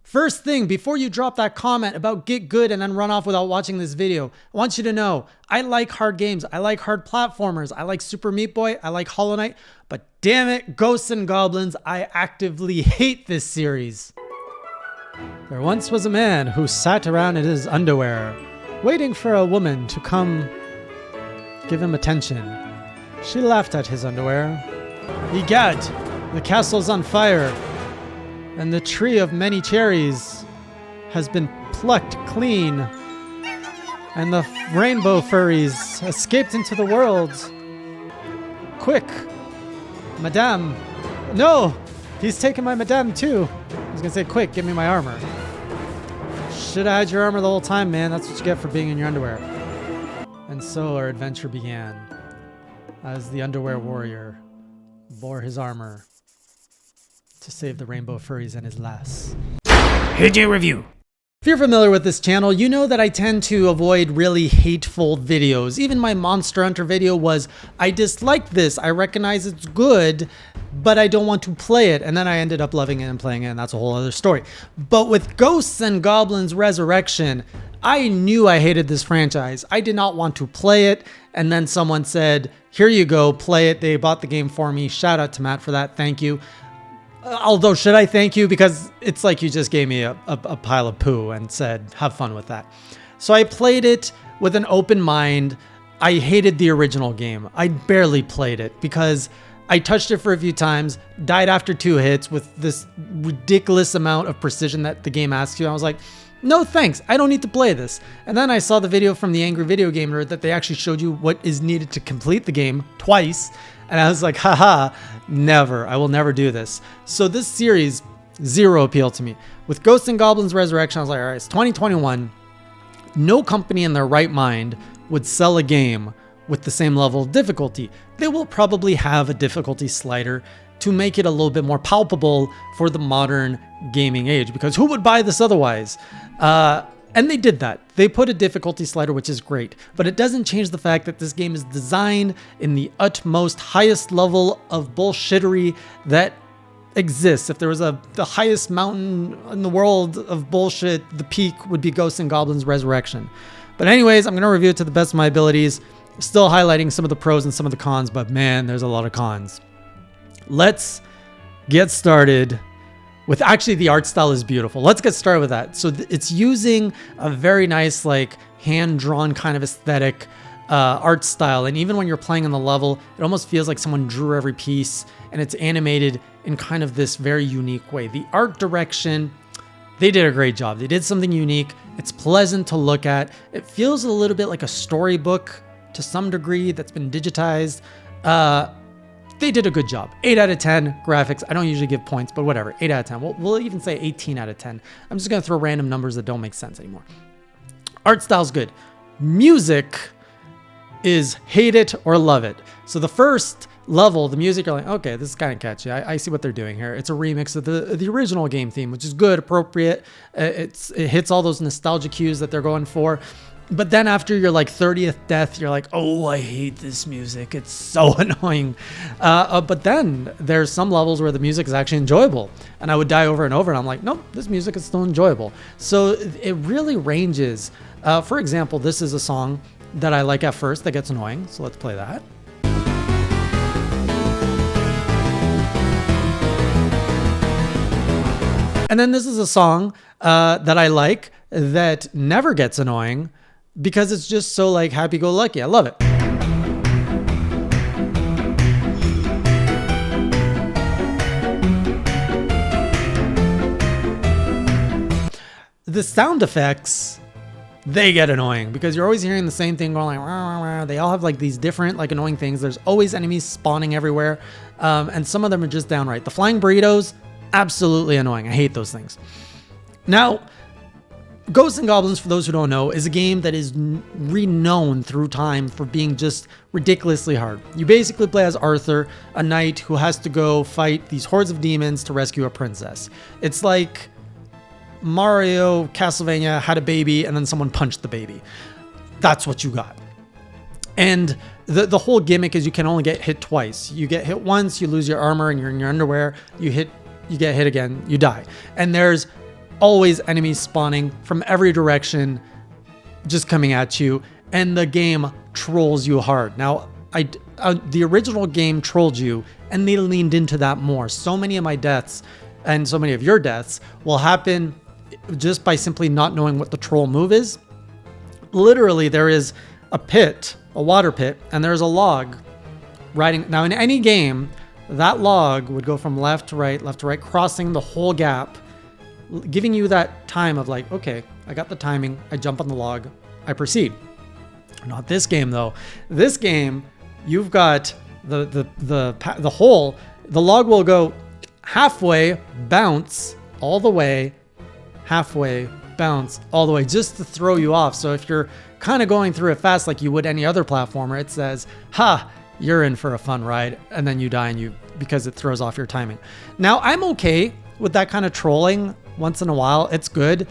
First thing, before you drop that comment about get good and then run off without watching this video, I want you to know, I like hard games. I like hard platformers. I like Super Meat Boy. I like Hollow Knight. But damn it, Ghosts and Goblins, I actively hate this series. There once was a man who sat around in his underwear, waiting for a woman to come give him attention. She laughed at his underwear. Egad, the castle's on fire, and the tree of many cherries has been plucked clean, and the rainbow furries escaped into the world. Quick, madame. No, he's taken my madame too. I was gonna say, quick, give me my armor. Should have had your armor the whole time, man. That's what you get for being in your underwear. And so our adventure began, as the underwear warrior bore his armor to save the rainbow furries and his lass. Video review. If you're familiar with this channel, you know that I tend to avoid really hateful videos. Even my Monster Hunter video was, I dislike this, I recognize it's good, but I don't want to play it. And then I ended up loving it and playing it, and that's a whole other story. But with Ghosts and Goblins Resurrection, I knew I hated this franchise. I did not want to play it. And then someone said, here you go, play it. They bought the game for me. Shout out to Matt for that. Thank you. Although, should I thank you? Because it's like you just gave me a pile of poo and said, have fun with that. So I played it with an open mind. I hated the original game. I barely played it because I touched it for a few times, died after 2 hits with this ridiculous amount of precision that the game asks you. I was like, no thanks, I don't need to play this. And then I saw the video from the Angry Video Gamer that they actually showed you what is needed to complete the game twice. And I was like, haha, never, I will never do this. So this series, zero appeal to me. With Ghosts and Goblins Resurrection, I was like, all right, it's 2021. No company in their right mind would sell a game with the same level of difficulty. They will probably have a difficulty slider to make it a little bit more palpable for the modern gaming age, because who would buy this otherwise? And they did that. They put a difficulty slider, which is great, but it doesn't change the fact that this game is designed in the utmost highest level of bullshittery that exists. If there was the highest mountain in the world of bullshit, the peak would be Ghosts and Goblins Resurrection. But anyways, I'm going to review it to the best of my abilities, still highlighting some of the pros and some of the cons, but man, there's a lot of cons. Let's get started with, actually, the art style is beautiful. Let's get started with that. So it's using a very nice, like, hand-drawn kind of aesthetic art style. And even when you're playing on the level, it almost feels like someone drew every piece, and it's animated in kind of this very unique way. The art direction, they did a great job. They did something unique. It's pleasant to look at. It feels a little bit like a storybook to some degree that's been digitized. They did a good job. 8 out of 10 graphics. I don't usually give points, but whatever. 8 out of 10. We'll even say 18 out of 10. I'm just going to throw random numbers that don't make sense anymore. Art style's good. Music is hate it or love it. So the first level, the music, you're like, okay, this is kind of catchy. I see what they're doing here. It's a remix of the original game theme, which is good, appropriate. It hits all those nostalgia cues that they're going for. But then after your like 30th death, you're like, oh, I hate this music. It's so annoying. But then there's some levels where the music is actually enjoyable. And I would die over and over. And I'm like, nope, this music is still enjoyable. So it really ranges. For example, this is a song that I like at first that gets annoying. So let's play that. And then this is a song that I like that never gets annoying, because it's just so like happy-go-lucky. I love it. The sound effects, they get annoying because you're always hearing the same thing going like, wah, wah, wah. They all have like these different like annoying things. There's always enemies spawning everywhere. And some of them are just downright. The flying burritos, absolutely annoying. I hate those things. Now, Ghosts and Goblins, for those who don't know, is a game that is renowned through time for being just ridiculously hard. You basically play as Arthur, a knight who has to go fight these hordes of demons to rescue a princess. It's like Mario Castlevania had a baby and then someone punched the baby. That's what you got. And the whole gimmick is you can only get hit twice. You get hit once, you lose your armor and you're in your underwear. You get hit again, you die. And there's always enemies spawning from every direction, just coming at you, and the game trolls you hard. Now, the original game trolled you, and they leaned into that more. So many of my deaths, and so many of your deaths, will happen just by simply not knowing what the troll move is. Literally, there is a pit, a water pit, and there's a log riding. Now, in any game, that log would go from left to right, crossing the whole gap, giving you that time of like, okay, I got the timing, I jump on the log, I proceed. Not this game though. This game, you've got the hole, the log will go halfway, bounce all the way, halfway, bounce all the way, just to throw you off. So if you're kind of going through it fast like you would any other platformer, it says, ha, you're in for a fun ride, and then you die because it throws off your timing. Now, I'm okay with that kind of trolling once in a while. It's good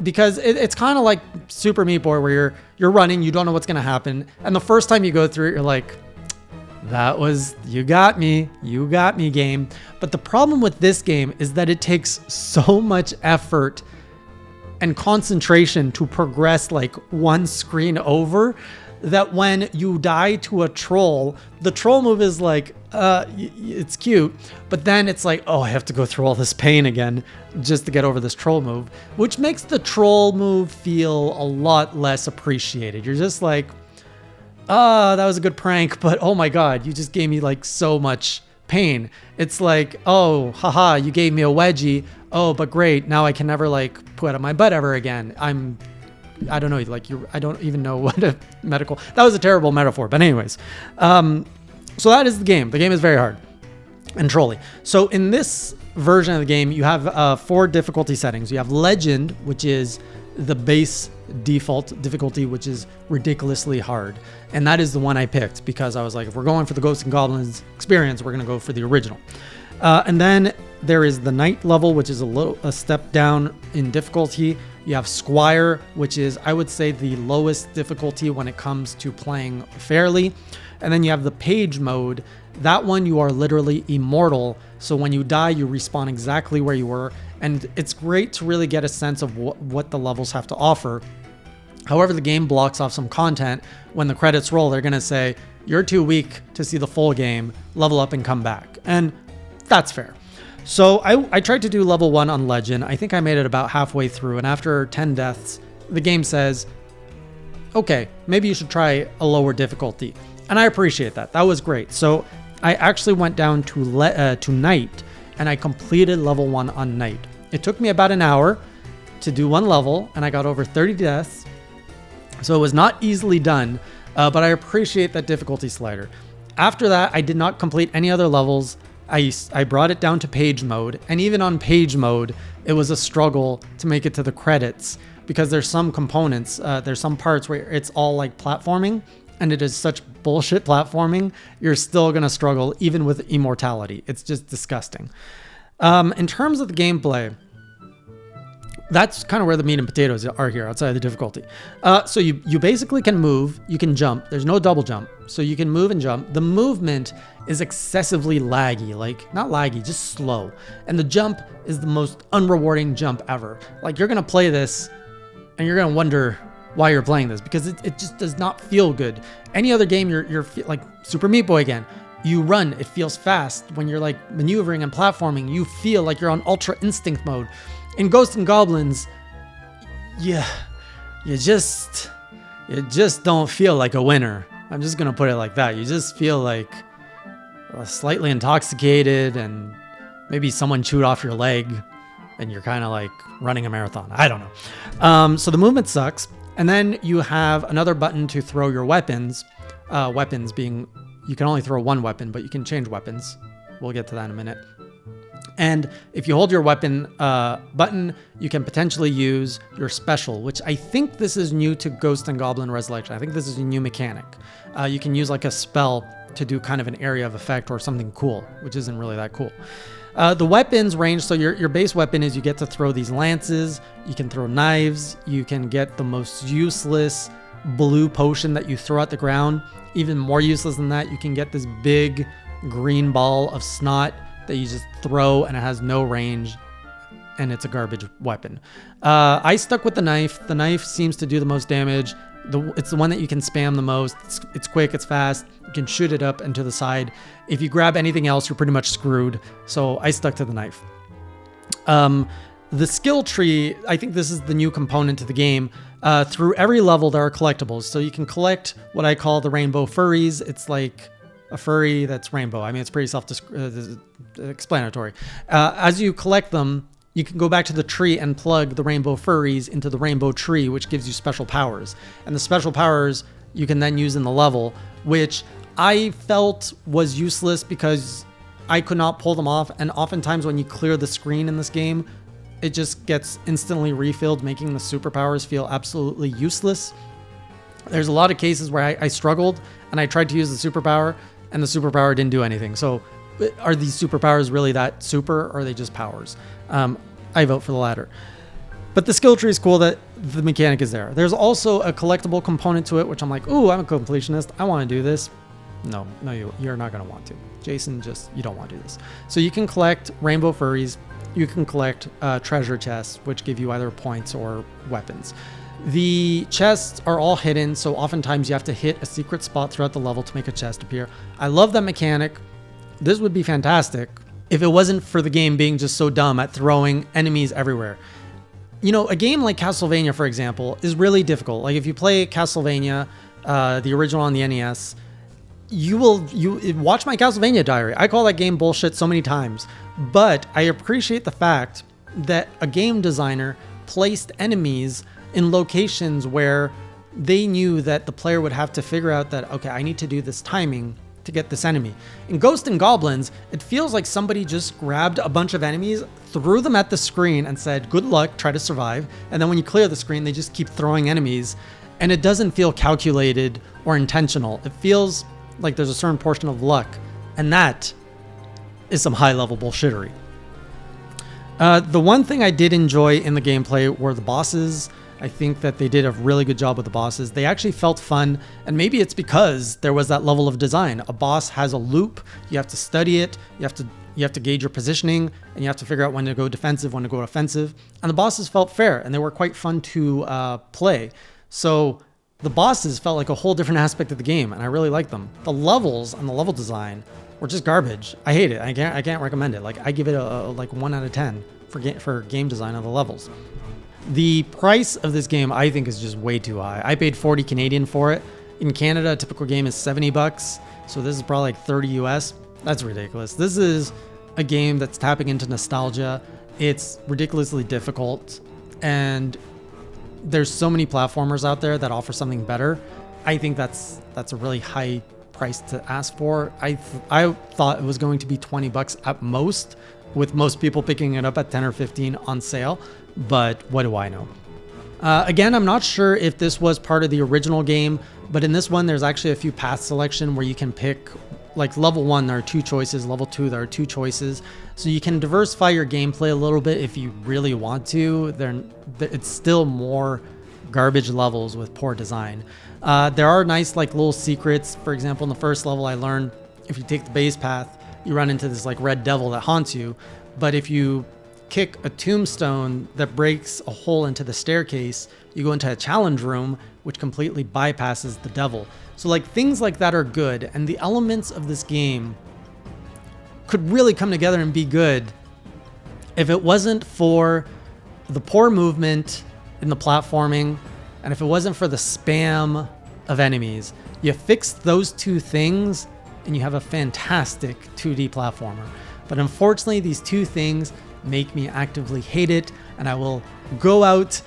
because it's kind of like Super Meat Boy, where you're running, you don't know what's going to happen, and the first time you go through it, you're like, you got me game. But the problem with this game is that it takes so much effort and concentration to progress like one screen over, that when you die to a troll, the troll move is like, it's cute, but then it's like, oh, I have to go through all this pain again just to get over this troll move, which makes the troll move feel a lot less appreciated. You're just like, that was a good prank, but oh my God, you just gave me like so much pain. It's like, oh, haha, you gave me a wedgie. Oh, but great. Now I can never like put out my butt ever again. I don't know, like I don't even know what a medical, that was a terrible metaphor, but anyways. So that is the game. The game is very hard and trolly. So in this version of the game, you have 4 difficulty settings. You have Legend, which is the base default difficulty, which is ridiculously hard. And that is the one I picked because I was like, if we're going for the Ghosts and Goblins experience, we're going to go for the original. And then there is the Night level, which is a step down in difficulty. You have Squire, which is, I would say, the lowest difficulty when it comes to playing fairly. And then you have the Page mode. That one, you are literally immortal. So when you die, you respawn exactly where you were. And it's great to really get a sense of what the levels have to offer. However, the game blocks off some content. When the credits roll, they're going to say, you're too weak to see the full game, level up and come back. And that's fair. So I tried to do level 1 on Legend. I think I made it about halfway through. And after 10 deaths, the game says, okay, maybe you should try a lower difficulty. And I appreciate that. That was great. So I actually went down to Night, and I completed level 1 on Night. It took me about an hour to do one level, and I got over 30 deaths. So it was not easily done, but I appreciate that difficulty slider. After that, I did not complete any other levels. I brought it down to Page mode, and even on Page mode, it was a struggle to make it to the credits because there's some components, there's some parts where it's all like platforming, and it is such bullshit platforming, you're still going to struggle even with immortality. It's just disgusting. In terms of the gameplay, that's kind of where the meat and potatoes are here outside of the difficulty. So you basically can move, you can jump. There's no double jump. So you can move and jump. The movement is excessively laggy, like not laggy, just slow. And the jump is the most unrewarding jump ever. Like you're going to play this and you're going to wonder why you're playing this because it just does not feel good. Any other game, you're like Super Meat Boy again. You run, it feels fast. When you're like maneuvering and platforming, you feel like you're on Ultra Instinct mode. In Ghosts and Goblins, you just don't feel like a winner. I'm just gonna put it like that. You just feel like slightly intoxicated, and maybe someone chewed off your leg, and you're kind of like running a marathon. I don't know. So the movement sucks, and then you have another button to throw your weapons. Weapons being, you can only throw one weapon, but you can change weapons. We'll get to that in a minute. And if you hold your weapon button, you can potentially use your special, which I think this is new to Ghost and Goblin Resurrection. I think this is a new mechanic. You can use like a spell to do kind of an area of effect or something cool, which isn't really that cool. The weapons range, so your base weapon is you get to throw these lances, you can throw knives, you can get the most useless blue potion that you throw at the ground. Even more useless than that, you can get this big green ball of snot that you just throw and it has no range and it's a garbage weapon. I stuck with the knife. The knife seems to do the most damage. It's the one that you can spam the most. It's quick, it's fast. You can shoot it up and to the side. If you grab anything else, you're pretty much screwed. So I stuck to the knife. The skill tree, I think this is the new component to the game. Through every level, there are collectibles. So you can collect what I call the rainbow furries. It's like a furry that's rainbow. I mean, it's pretty self-explanatory. As you collect them, you can go back to the tree and plug the rainbow furries into the rainbow tree, which gives you special powers. And the special powers you can then use in the level, which I felt was useless because I could not pull them off. And oftentimes when you clear the screen in this game, it just gets instantly refilled, making the superpowers feel absolutely useless. There's a lot of cases where I struggled and I tried to use the superpower and the superpower didn't do anything. So are these superpowers really that super, or are they just powers? I vote for the latter. But the skill tree is cool that the mechanic is there. There's also a collectible component to it, which I'm like, ooh, I'm a completionist. I want to do this. No, you're not going to want to. Jason, you don't want to do this. So you can collect rainbow furries. You can collect treasure chests, which give you either points or weapons. The chests are all hidden, so oftentimes you have to hit a secret spot throughout the level to make a chest appear. I love that mechanic. This would be fantastic if it wasn't for the game being just so dumb at throwing enemies everywhere. You know, a game like Castlevania, for example, is really difficult. Like if you play Castlevania, the original on the NES, you watch my Castlevania diary. I call that game bullshit so many times, but I appreciate the fact that a game designer placed enemies in locations where they knew that the player would have to figure out that, okay, I need to do this timing to get this enemy. In Ghosts and Goblins, it feels like somebody just grabbed a bunch of enemies, threw them at the screen and said, good luck, try to survive. And then when you clear the screen, they just keep throwing enemies, and it doesn't feel calculated or intentional. It feels like there's a certain portion of luck, and that is some high-level bullshittery. The one thing I did enjoy in the gameplay were the bosses. I think that they did a really good job with the bosses. They actually felt fun, and maybe it's because there was that level of design. A boss has a loop. You have to study it. You have to gauge your positioning, and you have to figure out when to go defensive, when to go offensive. And the bosses felt fair, and they were quite fun to play. So the bosses felt like a whole different aspect of the game, and I really liked them. The levels and the level design were just garbage. I hate it. I can't recommend it. Like I give it a 1 out of 10 for game design of the levels. The price of this game, I think, is just way too high. I paid 40 Canadian for it. In Canada, a typical game is 70 bucks. So this is probably like 30 US. That's ridiculous. This is a game that's tapping into nostalgia. It's ridiculously difficult. And there's so many platformers out there that offer something better. I think that's a really high price to ask for. I thought it was going to be 20 bucks at most, with most people picking it up at 10 or 15 on sale. But what do I know? Again, I'm not sure if this was part of the original game, but in this one, there's actually a few path selection where you can pick, like level 1, there are 2 choices. Level 2, there are 2 choices. So you can diversify your gameplay a little bit if you really want to. It's still more garbage levels with poor design. There are nice like little secrets. For example, in the first level, I learned if you take the base path, you run into this like red devil that haunts you. But if you kick a tombstone that breaks a hole into the staircase, you go into a challenge room, which completely bypasses the devil. So like things like that are good, and the elements of this game could really come together and be good if it wasn't for the poor movement in the platforming, and if it wasn't for the spam of enemies. You fix those 2 things and you have a fantastic 2D platformer. But unfortunately, these 2 things make me actively hate it, and I will go out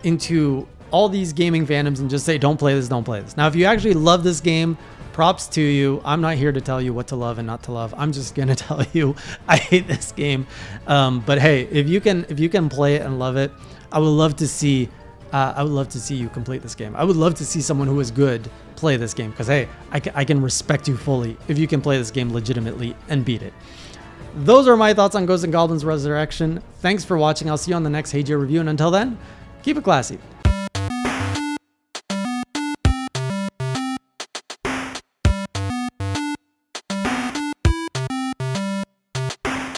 into all these gaming fandoms and just say, don't play this, don't play this. Now, if you actually love this game, props to you. I'm not here to tell you what to love and not to love. I'm just gonna tell you I hate this game. But hey, if you can play it and love it, I would love to see you complete this game. I would love to see someone who is good play this game, because hey, I can respect you fully if you can play this game legitimately and beat it. Those are my thoughts on Ghosts and Goblins Resurrection. Thanks for watching. I'll see you on the next Hey J review, and until then, keep it classy.